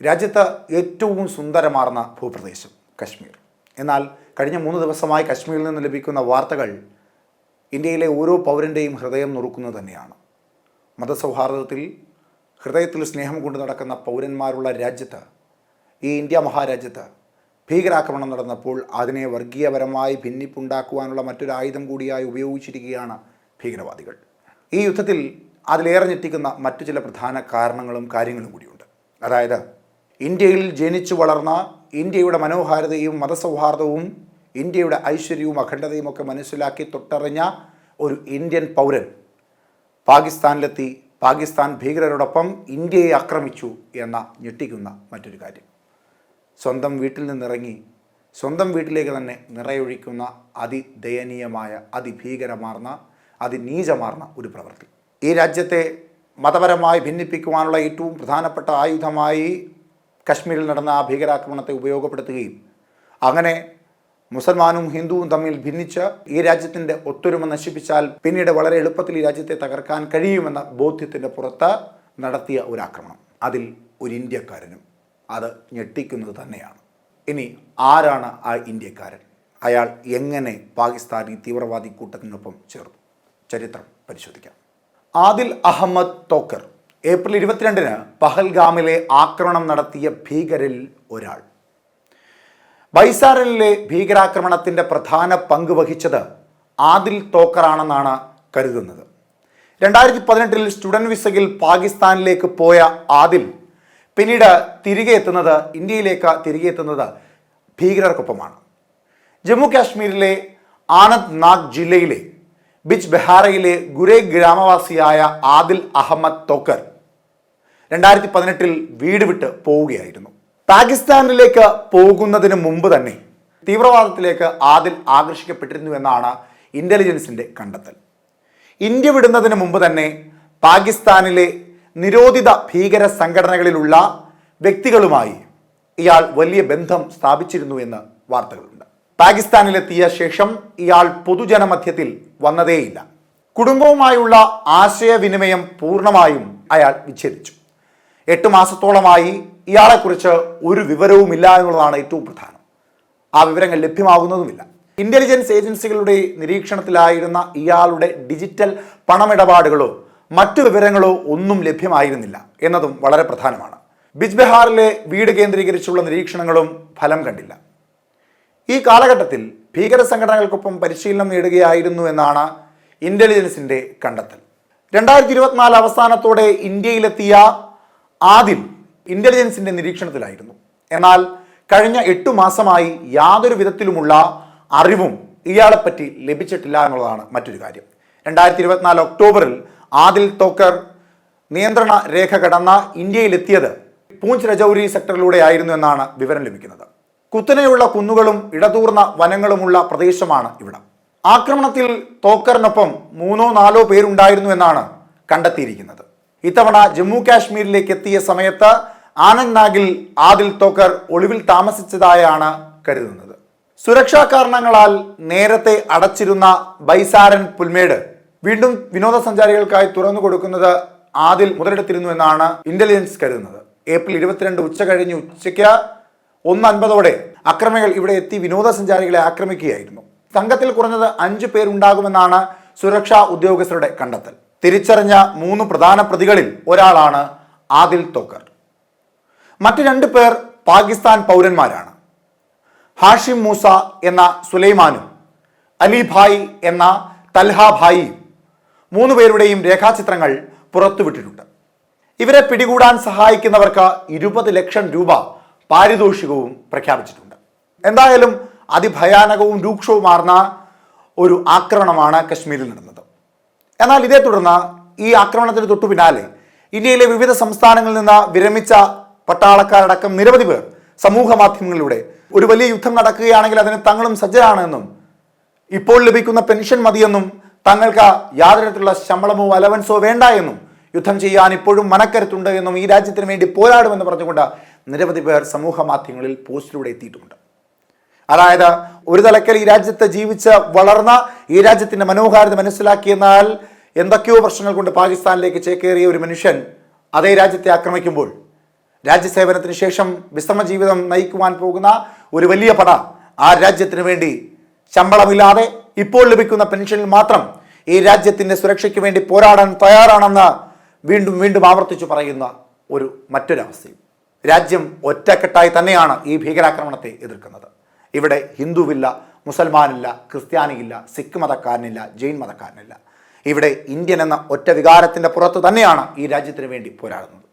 രാജ്യത്ത് ഏറ്റവും സുന്ദരമാർന്ന ഭൂപ്രദേശം കശ്മീർ. എന്നാൽ കഴിഞ്ഞ 3 ദിവസമായി കശ്മീരിൽ നിന്ന് ലഭിക്കുന്ന വാർത്തകൾ ഇന്ത്യയിലെ ഓരോ പൗരൻ്റെയും ഹൃദയം നുറുക്കുന്നത് തന്നെയാണ്. മതസൗഹാർദ്ദത്തിൽ ഹൃദയത്തിൽ സ്നേഹം കൊണ്ട് നടക്കുന്ന പൗരന്മാരുള്ള രാജ്യത്ത്, ഈ ഇന്ത്യ മഹാരാജ്യത്ത് ഭീകരാക്രമണം നടന്നപ്പോൾ അതിനെ വർഗീയപരമായി ഭിന്നിപ്പുണ്ടാക്കുവാനുള്ള മറ്റൊരു ആയുധം കൂടിയായി ഉപയോഗിച്ചിരിക്കുകയാണ് ഭീകരവാദികൾ. ഈ യുദ്ധത്തിൽ അതിലേറെ ഞെട്ടിക്കുന്ന മറ്റു ചില പ്രധാന കാരണങ്ങളും കാര്യങ്ങളും കൂടിയുണ്ട്. അതായത് ഇന്ത്യയിൽ ജനിച്ചു വളർന്ന, ഇന്ത്യയുടെ മനോഹാരിതയും മതസൗഹാർദ്ദവും ഇന്ത്യയുടെ ഐശ്വര്യവും അഖണ്ഡതയും ഒക്കെ മനസ്സിലാക്കി തൊട്ടറിഞ്ഞ ഒരു ഇന്ത്യൻ പൗരൻ പാകിസ്ഥാനിലെത്തി പാകിസ്ഥാൻ ഭീകരരോടൊപ്പം ഇന്ത്യയെ ആക്രമിച്ചു എന്ന ഞെട്ടിക്കുന്ന മറ്റൊരു കാര്യം. സ്വന്തം വീട്ടിൽ നിന്നിറങ്ങി സ്വന്തം വീട്ടിലേക്ക് തന്നെ നിറയൊഴിക്കുന്ന അതിദയനീയമായ, അതിഭീകരമാർന്ന, അതിനീചമാർന്ന ഒരു പ്രവൃത്തി. ഈ രാജ്യത്തെ മതപരമായി ഭിന്നിപ്പിക്കുവാനുള്ള ഏറ്റവും പ്രധാനപ്പെട്ട ആയുധമായി കശ്മീരിൽ നടന്ന ആ ഭീകരാക്രമണത്തെ ഉപയോഗപ്പെടുത്തുകയും അങ്ങനെ മുസൽമാനും ഹിന്ദുവും തമ്മിൽ ഭിന്നിച്ച് ഈ രാജ്യത്തിൻ്റെ ഒത്തൊരുമ നശിപ്പിച്ചാൽ പിന്നീട് വളരെ എളുപ്പത്തിൽ ഈ രാജ്യത്തെ തകർക്കാൻ കഴിയുമെന്ന ബോധ്യത്തിൻ്റെ പുറത്ത് നടത്തിയ ഒരു ആക്രമണം. അതിൽ ഒരു ഇന്ത്യക്കാരനും അത് ഞെട്ടിക്കുന്നത് തന്നെയാണ്. ഇനി ആരാണ് ആ ഇന്ത്യക്കാരൻ? അയാൾ എങ്ങനെ പാകിസ്ഥാനി തീവ്രവാദി കൂട്ടത്തിനൊപ്പം ചേർന്നു? ചരിത്രം പരിശോധിക്കാം. ആദിൽ അഹമ്മദ് തോക്കർ ഏപ്രിൽ 22-ന് പഹൽഗാമിലെ ആക്രമണം നടത്തിയ ഭീകരിൽ ഒരാൾ. ബൈസാരനിലെ ഭീകരാക്രമണത്തിൻ്റെ പ്രധാന പങ്ക് വഹിച്ചത് ആദിൽ തോക്കറാണെന്നാണ് കരുതുന്നത്. 2018-ൽ സ്റ്റുഡൻറ് വിസയിൽ പാകിസ്ഥാനിലേക്ക് പോയ ആദിൽ പിന്നീട് ഇന്ത്യയിലേക്ക് തിരികെ എത്തുന്നത് ഭീകരർക്കൊപ്പമാണ്. ജമ്മു കാശ്മീരിലെ ആനന്ദ് നാഗ് ജില്ലയിലെ ബിജ് ബെഹാറയിലെ ഗുരേ ഗ്രാമവാസിയായ ആദിൽ അഹമ്മദ് തോക്കർ 2018-ൽ വീട് വിട്ട് പോവുകയായിരുന്നു. പാകിസ്ഥാനിലേക്ക് പോകുന്നതിന് മുമ്പ് തന്നെ തീവ്രവാദത്തിലേക്ക് ആദിൽ ആകർഷിക്കപ്പെട്ടിരുന്നു എന്നാണ് ഇൻ്റലിജൻസിൻ്റെ കണ്ടെത്തൽ. ഇന്ത്യ വിടുന്നതിന് മുമ്പ് തന്നെ പാകിസ്ഥാനിലെ നിരോധിത ഭീകര സംഘടനകളിലുള്ള വ്യക്തികളുമായി ഇയാൾ വലിയ ബന്ധം സ്ഥാപിച്ചിരുന്നു എന്ന് വാർത്തകളുണ്ട്. പാകിസ്ഥാനിലെത്തിയ ശേഷം ഇയാൾ പൊതുജനമധ്യത്തിൽ വന്നതേയില്ല. കുടുംബവുമായുള്ള ആശയവിനിമയം പൂർണ്ണമായും അയാൾ വിച്ഛേദിച്ചു. 8 മാസത്തോളമായി ഇയാളെക്കുറിച്ച് ഒരു വിവരവുമില്ല എന്നുള്ളതാണ് ഏറ്റവും പ്രധാനം. ആ വിവരങ്ങൾ ലഭ്യമാകുന്നതുമില്ല. ഇൻ്റലിജൻസ് ഏജൻസികളുടെ നിരീക്ഷണത്തിലായിരുന്ന ഇയാളുടെ ഡിജിറ്റൽ പണമിടപാടുകളോ മറ്റു വിവരങ്ങളോ ഒന്നും ലഭ്യമായിരുന്നില്ല എന്നതും വളരെ പ്രധാനമാണ്. ബിജ് ബെഹാറിലെ വീട് കേന്ദ്രീകരിച്ചുള്ള നിരീക്ഷണങ്ങളും ഫലം കണ്ടില്ല. ഈ കാലഘട്ടത്തിൽ ഭീകര സംഘടനകൾക്കൊപ്പം പരിശീലനം നേടുകയായിരുന്നു എന്നാണ് ഇൻ്റലിജൻസിൻ്റെ കണ്ടെത്തൽ. 2024 അവസാനത്തോടെ ഇന്ത്യയിലെത്തിയ ആദിൽ ഇൻ്റലിജൻസിൻ്റെ നിരീക്ഷണത്തിലായിരുന്നു. എന്നാൽ കഴിഞ്ഞ 8 മാസമായി യാതൊരു വിധത്തിലുമുള്ള അറിവും ഇയാളെപ്പറ്റി ലഭിച്ചിട്ടില്ല എന്നുള്ളതാണ് മറ്റൊരു കാര്യം. 2024 ഒക്ടോബറിൽ ആദിൽ തോക്കർ നിയന്ത്രണ രേഖ കടന്ന ഇന്ത്യയിലെത്തിയത് പൂഞ്ച് രജൌരി സെക്ടറിലൂടെ ആയിരുന്നു എന്നാണ് വിവരം ലഭിക്കുന്നത്. കുത്തനെയുള്ള കുന്നുകളും ഇടതൂർന്ന വനങ്ങളുമുള്ള പ്രദേശമാണ് ഇവിടം. ആക്രമണത്തിൽ തോക്കറിനൊപ്പം 3-4 പേരുണ്ടായിരുന്നു എന്നാണ് കണ്ടെത്തിയിരിക്കുന്നത്. ഇത്തവണ ജമ്മു കാശ്മീരിലേക്ക് എത്തിയ സമയത്ത് ആനന്ദ് നാഗിൽ ആദിൽ തോക്കർ ഒളിവിൽ താമസിച്ചതായാണ് കരുതുന്നത്. സുരക്ഷാ കാരണങ്ങളാൽ നേരത്തെ അടച്ചിരുന്ന ബൈസാരൻ പുൽമേട് വീണ്ടും വിനോദസഞ്ചാരികൾക്കായി തുറന്നു കൊടുക്കുന്നത് ആദിൽ മുതലെടുത്തിരുന്നു എന്നാണ് ഇന്റലിജൻസ് കരുതുന്നത്. ഏപ്രിൽ 22 ഉച്ച കഴിഞ്ഞ് ഉച്ചയ്ക്ക് 1:50 അക്രമികൾ ഇവിടെ എത്തി വിനോദസഞ്ചാരികളെ ആക്രമിക്കുകയായിരുന്നു. സംഘത്തിൽ കുറഞ്ഞത് 5 പേരുണ്ടാകുമെന്നാണ് സുരക്ഷാ ഉദ്യോഗസ്ഥരുടെ കണ്ടെത്തൽ. തിരിച്ചറിഞ്ഞ 3 പ്രധാന പ്രതികളിൽ ഒരാളാണ് ആദിൽ തോക്കർ. മറ്റ് 2 പേർ പാകിസ്ഥാൻ പൗരന്മാരാണ്. ഹാഷിം മൂസ എന്ന സുലൈമാനും അലി ഭായ് എന്ന തൽഹ ഭായിയും 3 പേരുടെയും രേഖാചിത്രങ്ങൾ പുറത്തുവിട്ടിട്ടുണ്ട്. ഇവരെ പിടികൂടാൻ സഹായിക്കുന്നവർക്ക് 20 ലക്ഷം രൂപ പാരിതോഷികവും പ്രഖ്യാപിച്ചിട്ടുണ്ട്. എന്തായാലും അതിഭയാനകവും രൂക്ഷവുമാർന്ന ഒരു ആക്രമണമാണ് കശ്മീരിൽ നടന്നത്. എന്നാൽ ഇതേ തുടർന്ന് ഈ ആക്രമണത്തിന് തൊട്ടു പിന്നാലെ ഇന്ത്യയിലെ വിവിധ സംസ്ഥാനങ്ങളിൽ നിന്ന് വിരമിച്ച പട്ടാളക്കാരടക്കം നിരവധി പേർ സമൂഹ മാധ്യമങ്ങളിലൂടെ ഒരു വലിയ യുദ്ധം നടക്കുകയാണെങ്കിൽ അതിന് തങ്ങളും സജ്ജരാണെന്നും ഇപ്പോൾ ലഭിക്കുന്ന പെൻഷൻ മതിയെന്നും തങ്ങൾക്ക് യാതൊരു തരത്തിലുള്ള ശമ്പളമോ അലവൻസോ വേണ്ട എന്നും യുദ്ധം ചെയ്യാൻ ഇപ്പോഴും മനക്കരുത്തുണ്ട് എന്നും ഈ രാജ്യത്തിന് വേണ്ടി പോരാടുമെന്ന് പറഞ്ഞുകൊണ്ട് നിരവധി പേർ സമൂഹ മാധ്യമങ്ങളിൽ പോസ്റ്റിലൂടെ എത്തിയിട്ടുമുണ്ട്. അതായത് ഒരു തലക്കൽ ഈ രാജ്യത്ത് ജീവിച്ച് വളർന്ന, ഈ രാജ്യത്തിൻ്റെ മനോഹാരിത മനസ്സിലാക്കിയെന്നാൽ എന്തൊക്കെയോ പ്രശ്നങ്ങൾ കൊണ്ട് പാകിസ്ഥാനിലേക്ക് ചേക്കേറിയ ഒരു മനുഷ്യൻ അതേ രാജ്യത്തെ ആക്രമിക്കുമ്പോൾ രാജ്യസേവനത്തിന് ശേഷം വിശ്രമ ജീവിതം നയിക്കുവാൻ പോകുന്ന ഒരു വലിയ പട ആ രാജ്യത്തിന് വേണ്ടി ശമ്പളമില്ലാതെ ഇപ്പോൾ ലഭിക്കുന്ന പെൻഷനിൽ മാത്രം ഈ രാജ്യത്തിൻ്റെ സുരക്ഷയ്ക്ക് വേണ്ടി പോരാടാൻ തയ്യാറാണെന്ന് വീണ്ടും വീണ്ടും ആവർത്തിച്ചു പറയുന്ന മറ്റൊരവസ്ഥയും. രാജ്യം ഒറ്റക്കെട്ടായി തന്നെയാണ് ഈ ഭീകരാക്രമണത്തെ എതിർക്കുന്നത്. ഇവിടെ ഹിന്ദുവില്ല, മുസൽമാനില്ല, ക്രിസ്ത്യാനിയില്ല, സിഖ് മതക്കാരനില്ല, ജെയിൻ മതക്കാരനില്ല. ഇവിടെ ഇന്ത്യൻ എന്ന ഒറ്റ വികാരത്തിൻ്റെ പുറത്ത് തന്നെയാണ് ഈ രാജ്യത്തിന് വേണ്ടി പോരാടുന്നത്.